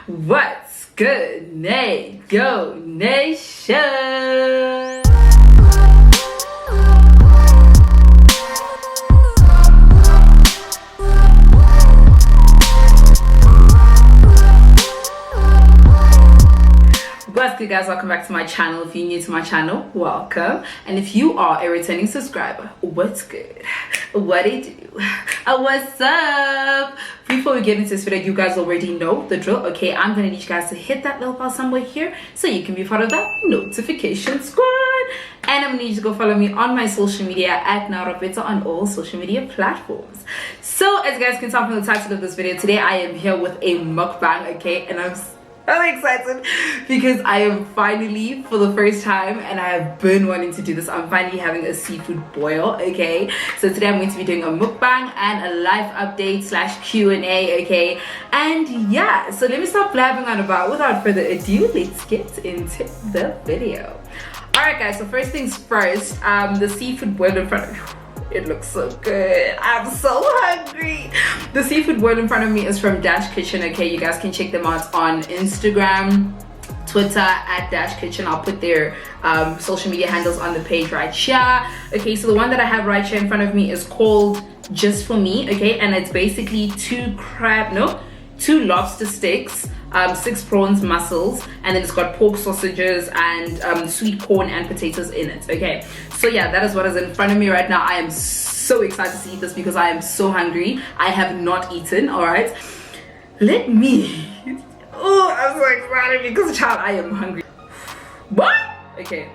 What's good, Go Nation? What's good, guys? Welcome back to my channel. If you're new to my channel, welcome, and if you are a returning subscriber, what's good? What do you do? What's up? Before we get into this video, you guys already know the drill. Okay, I'm gonna need you guys to hit that little bell somewhere here so you can be part of that notification squad, and I'm gonna need you to go follow me on my social media at neorapetsoa on all social media platforms. So as you guys can tell from the title of this video, today I am here with a mukbang, okay, and I'm excited because I am finally, for the first time, and I have been wanting to do this, I'm finally having a seafood boil. Okay, so today I'm going to be doing a mukbang and a live update slash Q&A. Okay, and yeah, so let me stop blabbing on about. Without further ado, let's get into the video. All right, guys, so first things first, the seafood boil in front of me, it looks so good. I'm so hungry. The seafood boil in front of me is from Dash Kitchen. Okay, you guys can check them out on Instagram, Twitter at Dash Kitchen. I'll put their social media handles on the page right here. Okay, so the one that I have right here in front of me is called Just For Me. Okay, and it's basically two lobster sticks, 6 prawns mussels, and then it's got pork sausages and sweet corn and potatoes in it. Okay, so yeah, that is what is in front of me right now. I am so excited to eat this because I am so hungry. I have not eaten. All right, let me oh, I'm so excited because, child, I am hungry. What? Okay,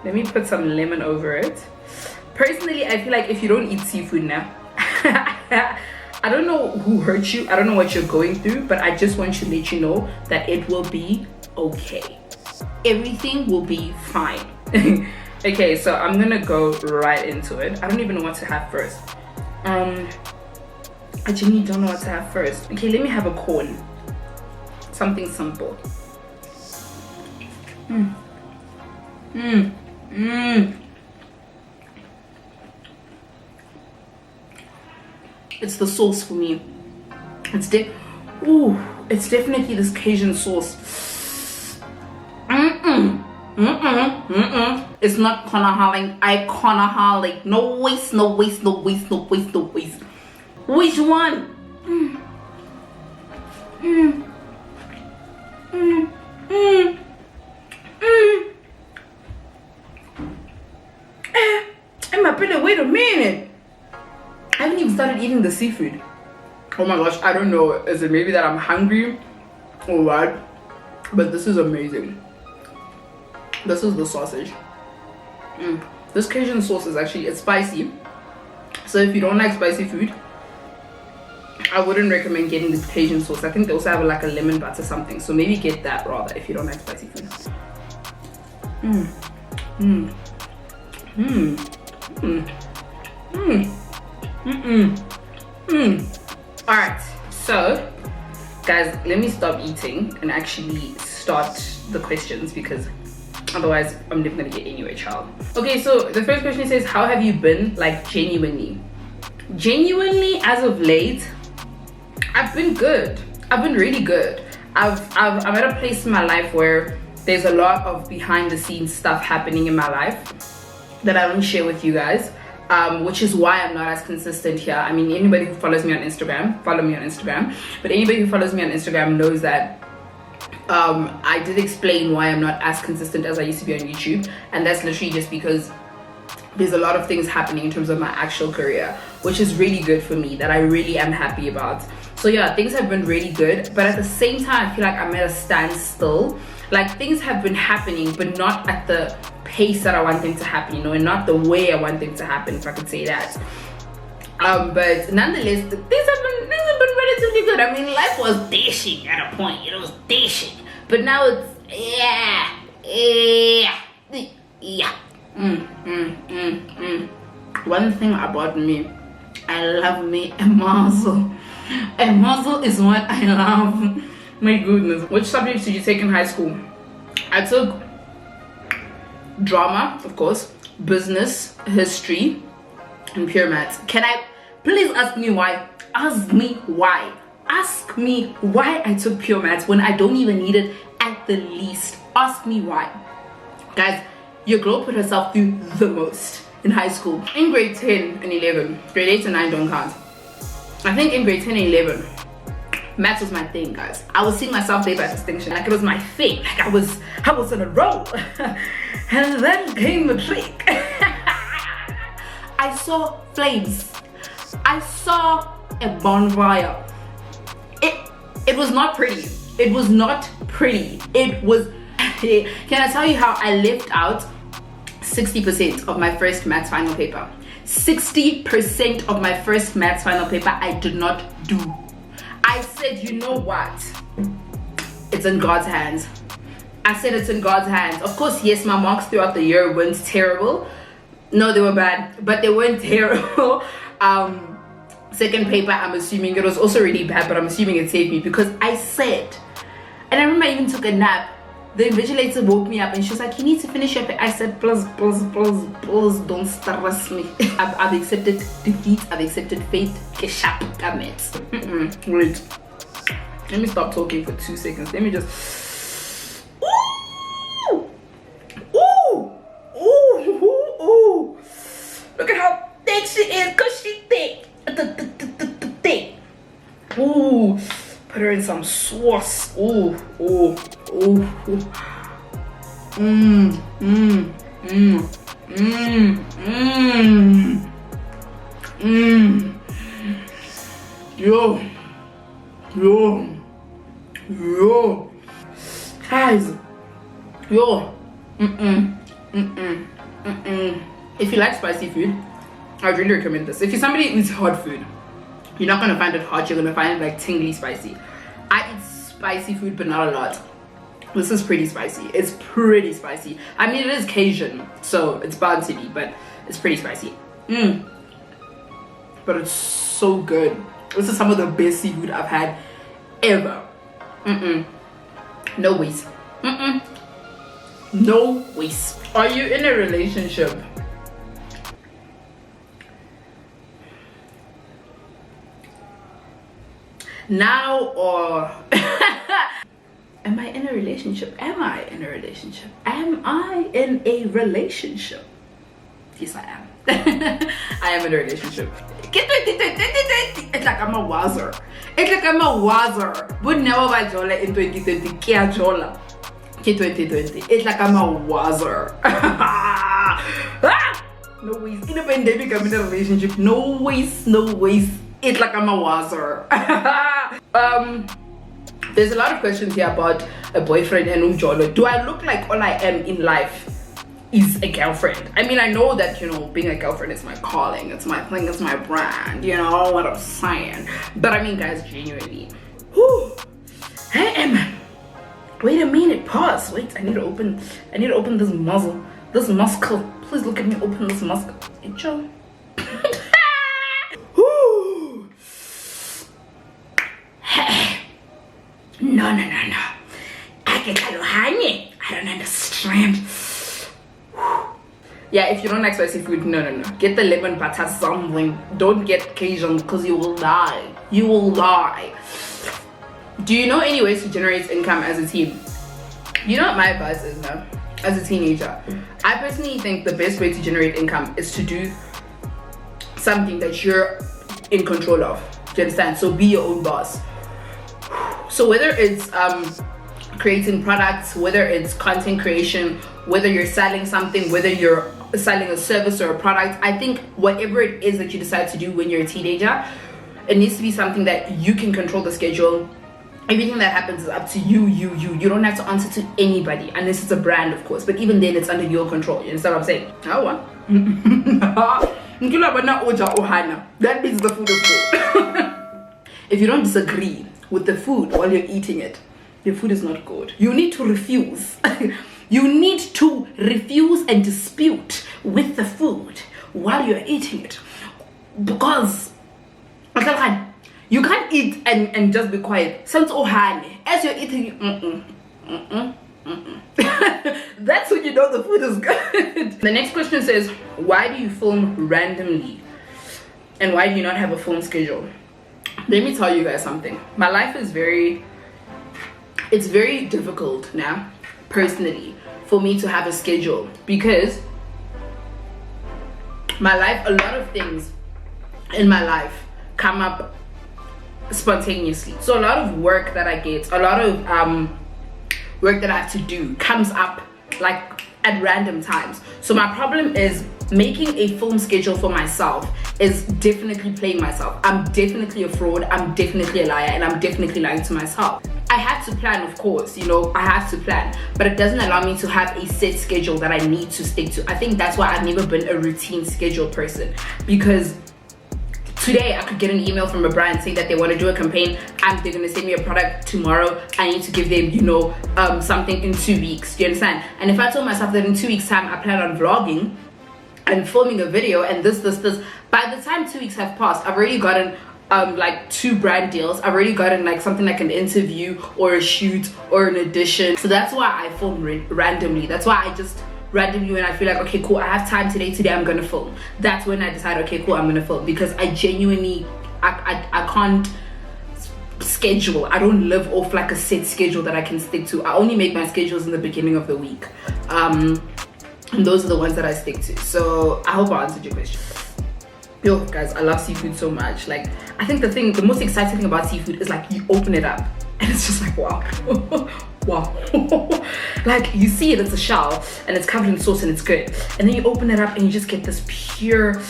let me put some lemon over it. Personally, I feel like if you don't eat seafood now I don't know who hurt you, I don't know what you're going through, but I just want to let you know that it will be okay. Everything will be fine. Okay, so I'm gonna go right into it. I don't even know what to have first. I genuinely don't know what to have first. Okay, let me have a corn. Something simple. It's the sauce for me. It's definitely this Cajun sauce. It's not Conaholic. No waste, no waste, no waste, no waste, no waste. Which one? Wait a minute. I haven't even started eating the seafood. Oh my gosh, I don't know. Is it maybe that I'm hungry or what? But this is amazing. This is the sausage. This Cajun sauce is actually, it's spicy. So if you don't like spicy food, I wouldn't recommend getting the Cajun sauce. I think they also have like a lemon butter something. So maybe get that rather if you don't like spicy food. All right, so guys, let me stop eating and actually start the questions because otherwise I'm never gonna get anywhere, child. Okay, so the first question says, how have you been? Like, genuinely as of late, I've been good. I've been really good. I'm at a place in my life where there's a lot of behind the scenes stuff happening in my life that I don't share with you guys, which is why I'm not as consistent here. I mean, anybody who follows me on Instagram, follow me on Instagram, but anybody who follows me on Instagram knows that I did explain why I'm not as consistent as I used to be on YouTube, and that's literally just because there's a lot of things happening in terms of my actual career, which is really good for me, that I really am happy about. So yeah, things have been really good, but at the same time I feel like I'm at a standstill. Like, things have been happening, but not at the pace that I want them to happen, you know, and not the way I want them to happen, if I could say that. But nonetheless, things have been relatively good. I mean, life was dashing at a point, it was dashing, but now it's One thing about me, I love me a muzzle. A muzzle is what I love. My goodness. Which subjects did you take in high school? I took drama, of course, business, history, and pure maths. Can I please ask me why? Ask me why. Ask me why I took pure maths when I don't even need it at the least. Ask me why. Guys, your girl put herself through the most in high school. In grade 10 and 11, grade 8 and 9 don't count. I think in grade 10 and 11, maths was my thing, guys. I was seeing myself day by distinction, like it was my thing. Like I was on a roll. And then came the trick. I saw flames. I saw a bonfire. It was not pretty. It was not pretty. It was. Can I tell you how I left out 60% of my first maths final paper? 60% of my first maths final paper I did not do. I said, you know what? It's in God's hands. I said it's in God's hands. Of course, yes, my marks throughout the year weren't terrible. No, they were bad, but they weren't terrible. Second paper, I'm assuming it was also really bad, but I'm assuming it saved me because I said, and I remember I even took a nap. The invigilator woke me up and she was like, you need to finish your paper. I said, please, don't stress me. I've accepted defeat. I've accepted fate. Wait. Let me stop talking for 2 seconds. Let me just. Ooh! Ooh! Ooh! Ooh! Ooh! Look at how thick she is, because she's thick. Thick. Ooh. Put her in some sauce. Ooh. Ooh. Ooh. Mmm. Mmm. Mmm. Mmm. Mmm. Mmm. Yo. Yo. Yo. Guys. Yo. If you like spicy food, I would really recommend this. If you're somebody who eats hot food, you're not gonna find it hot, you're gonna find it like tingly spicy. I eat spicy food, but not a lot. This is pretty spicy. It's pretty spicy. I mean, it is Cajun, so it's bound to be, but it's pretty spicy. But it's so good. This is some of the best seafood I've had ever. No waste. No waste. Are you in a relationship? Now or am I in a relationship? Am I in a relationship? Am I in a relationship? Yes, I am. I am in a relationship. It's like I'm a wazzer. It's like I'm a wazzer. But never by Jola in 2020. Kia Jola. 2020. It's like I'm a wazzer. No ways. In a pandemic, I'm in a relationship. No ways. No ways. It's like I'm a wazzer. There's a lot of questions here about a boyfriend and umjolo. Do I look like all I am in life is a girlfriend? I mean, I know that, you know, being a girlfriend is my calling, it's my thing, it's my brand, you know what I'm saying. But I mean, guys, genuinely, whew, hey, Emma, wait a minute, pause, wait, I need to open this muzzle, this muscle. Please look at me open this muscle. Hey, Joe. No. I don't understand. Yeah, if you don't like spicy food, no. Get the lemon butter something. Don't get Cajun because you will die. You will die. Do you know any ways to generate income as a teen? You know what my advice is now? As a teenager, I personally think the best way to generate income is to do something that you're in control of. Do you understand? So be your own boss. So whether it's creating products, whether it's content creation, whether you're selling something, whether you're selling a service or a product, I think whatever it is that you decide to do when you're a teenager, it needs to be something that you can control the schedule. Everything that happens is up to you. You don't have to answer to anybody unless it's a brand, of course, but even then it's under your control. You understand what I'm saying? That means the food is good. If you don't disagree with the food while you're eating it, your food is not good. You need to refuse. You need to refuse and dispute with the food while you're eating it, because you can't eat and just be quiet. As you're eating, that's when you know the food is good. The next question says, why do you film randomly and why do you not have a film schedule? let me tell you guys something. My life is it's very difficult now, personally, for me to have a schedule, because my life, a lot of things in my life come up spontaneously. So a lot of work that I get, a lot of work that I have to do comes up like at random times. So my problem is making a film schedule for myself is definitely playing myself. I'm definitely a fraud, I'm definitely a liar, and I'm definitely lying to myself. I have to plan, of course, you know, I have to plan, but it doesn't allow me to have a set schedule that I need to stick to. I think that's why I've never been a routine schedule person, because today I could get an email from a brand saying that they want to do a campaign and they're going to send me a product tomorrow. I need to give them, you know, something in 2 weeks. Do you understand? And if I told myself that in 2 weeks time I plan on vlogging and filming a video and this, by the time 2 weeks have passed, I've already gotten like 2 brand deals. I've already gotten like something like an interview or a shoot or an audition. So that's why I film randomly. That's why I just randomly, when I feel like, okay, cool, I have time today I'm gonna film. That's when I decide, okay, cool, I'm gonna film, because I genuinely I can't schedule. I don't live off like a set schedule that I can stick to. I only make my schedules in the beginning of the week, and those are the ones that I stick to. So I hope I answered your question. Yo guys, I love seafood so much. Like, I think the most exciting thing about seafood is like you open it up and it's just like, wow. Wow. Like, you see it, it's a shell and it's covered in sauce and it's good, and then you open it up and you just get this pure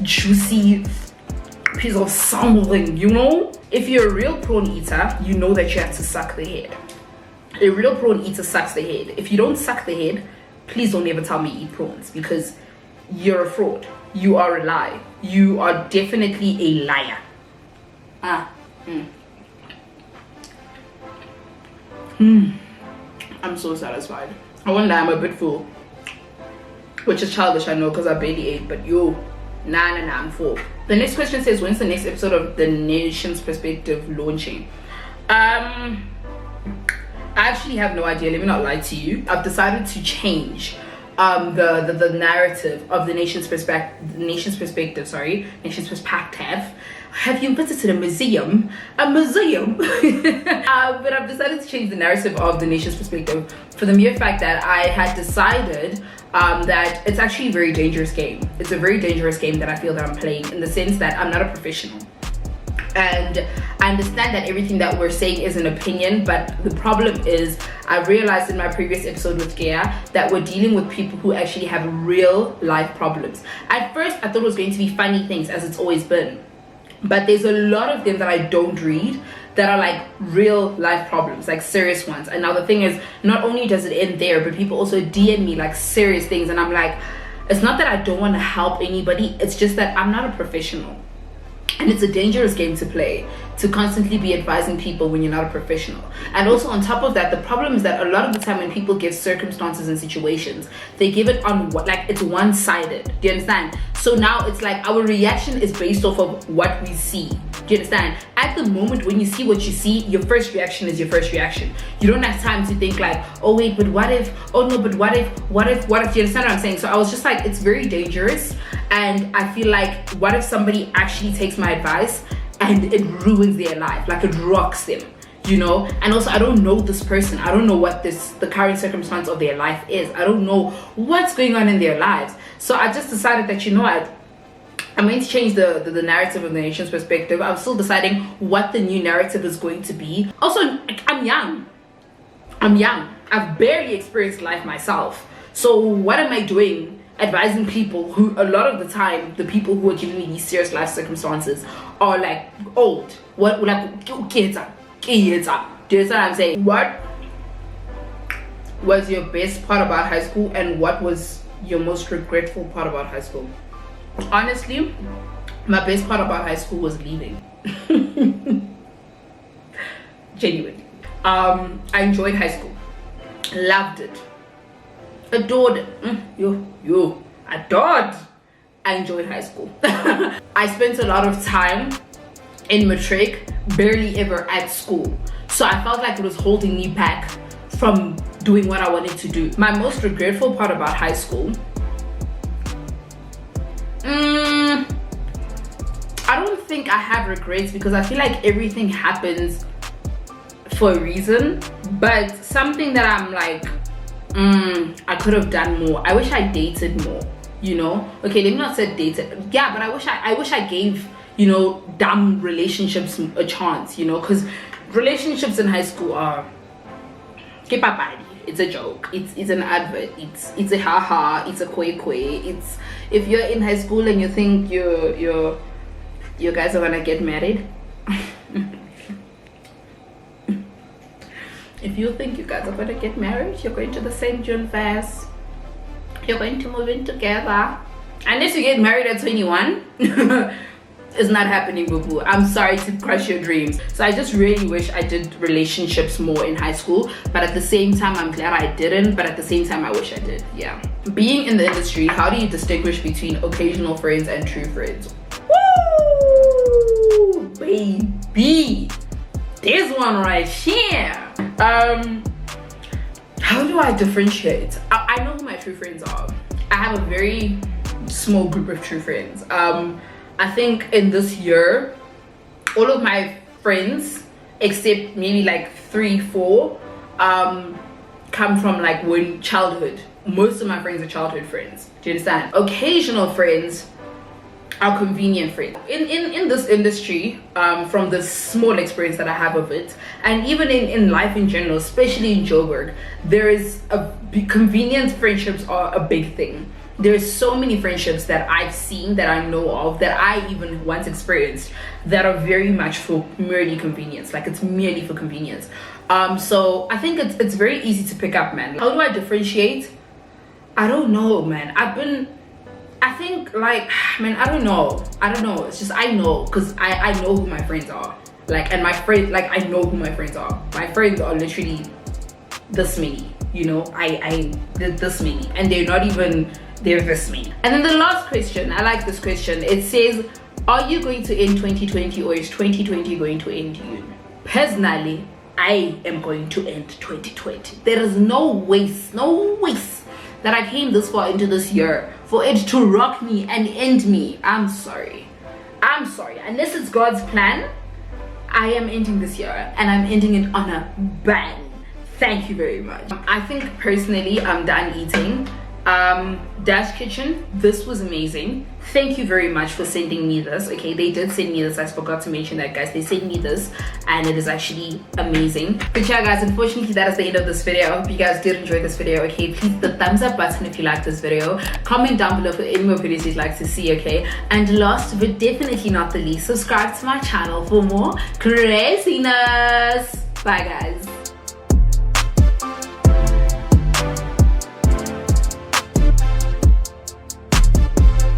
juicy piece of something, you know. If you're a real prawn eater, you know that you have to suck the head. A real prawn eater sucks the head. If you don't suck the head, please don't ever tell me eat prawns, because you're a fraud. You are a lie. You are definitely a liar. I'm so satisfied. I won't lie, I'm a bit full, which is childish, I know, because I barely ate, but yo, nah, I'm full. The next question says, when's the next episode of The Nation's Perspective launching? I actually have no idea, let me not lie to you. I've decided to change the narrative of the nation's perspective. Have you visited a museum? A museum? But I've decided to change the narrative of the nation's perspective for the mere fact that I had decided that it's actually a very dangerous game. It's a very dangerous game that I feel that I'm playing, in the sense that I'm not a professional. And I understand that everything that we're saying is an opinion, but the problem is, I realized in my previous episode with Gea that we're dealing with people who actually have real life problems. At first, I thought it was going to be funny things, as it's always been. But there's a lot of them that I don't read that are like real life problems, like serious ones. And now the thing is, not only does it end there, but people also DM me like serious things, and I'm like, it's not that I don't want to help anybody, it's just that I'm not a professional. And it's a dangerous game to play, to constantly be advising people when you're not a professional. And also on top of that, the problem is that a lot of the time when people give circumstances and situations, they give it on what, like, it's one-sided. Do you understand? So now it's like our reaction is based off of what we see. Do you understand? At the moment when you see what you see, your first reaction is your first reaction. You don't have time to think like, oh wait, but what if? Oh no, but what if? Do you understand what I'm saying? So I was just like, it's very dangerous. And I feel like, what if somebody actually takes my advice and it ruins their life, like it rocks them, you know? And also, I don't know this person. I don't know what the current circumstance of their life is. I don't know what's going on in their lives. So I just decided that, you know what, I'm going to change the narrative of the nation's perspective. I'm still deciding what the new narrative is going to be. Also, I'm young. I've barely experienced life myself. So what am I doing advising people who, a lot of the time, the people who are giving me these serious life circumstances are like old? What, like, kids up. Do you understand what I'm saying? What was your best part about high school, and what was your most regretful part about high school? Honestly, my best part about high school was leaving. Genuinely. I enjoyed high school. Loved it. Adored it. Adored. I enjoyed high school. I spent a lot of time in matric, barely ever at school. So I felt like it was holding me back from doing what I wanted to do. My most regretful part about high school, I don't think I have regrets because I feel like everything happens for a reason, but something that I'm like, I could have done more. I wish I dated more, you know. Okay, let me not say dated, yeah, but I wish I gave, you know, dumb relationships a chance, you know, because relationships in high school are it's a joke, it's an advert, it's a haha, it's a kwe. It's, if you're in high school and you think you guys are gonna get married, if you think you guys are gonna get married, you're going to the same universe, you're going to move in together, unless you get married at 21. It's not happening, boo boo. I'm sorry to crush your dreams. So I just really wish I did relationships more in high school, but at the same time I'm glad I didn't, but at the same time I wish I did. Yeah, being in the industry, how do you distinguish between occasional friends and true friends? Woo, baby, there's one right here. How do I differentiate? I know who my true friends are. I have a very small group of true friends. I think in this year, all of my friends, except maybe like 3-4, come from like one childhood. Most of my friends are childhood friends. Do you understand? Occasional friends are convenient friends. In this industry, from the small experience that I have of it, and even in life in general, especially in Joburg, there is convenient friendships are a big thing. There's so many friendships that I've seen, that I know of, that I even once experienced, that are very much for merely convenience. Like, it's merely for convenience. So I think it's very easy to pick up, man. How do I differentiate? I don't know, man. I think, like, man, I don't know. It's just, I know, because I know who my friends are. Like, and my friends, like, I know who my friends are. My friends are literally this many, you know. They're this many, and they're not even, they're this many. And then the last question, I like this question. It says, are you going to end 2020, or is 2020 going to end you? Personally, I am going to end 2020. There is no waste that I came this far into this year for it to rock me and end me. I'm sorry. Unless it's God's plan, I am ending this year, and I'm ending it on a bang. Thank you very much. I think personally I'm done eating. Dash Kitchen, this was amazing. Thank you very much for sending me this. Okay, they did send me this. I forgot to mention that, guys. They sent me this, and it is actually amazing. But yeah, guys, unfortunately that is the end of this video. I hope you guys did enjoy this video. Okay, please hit the thumbs up button if you like this video. Comment down below for any more videos you'd like to see. Okay, and last but definitely not the least, subscribe to my channel for more craziness. Bye, guys.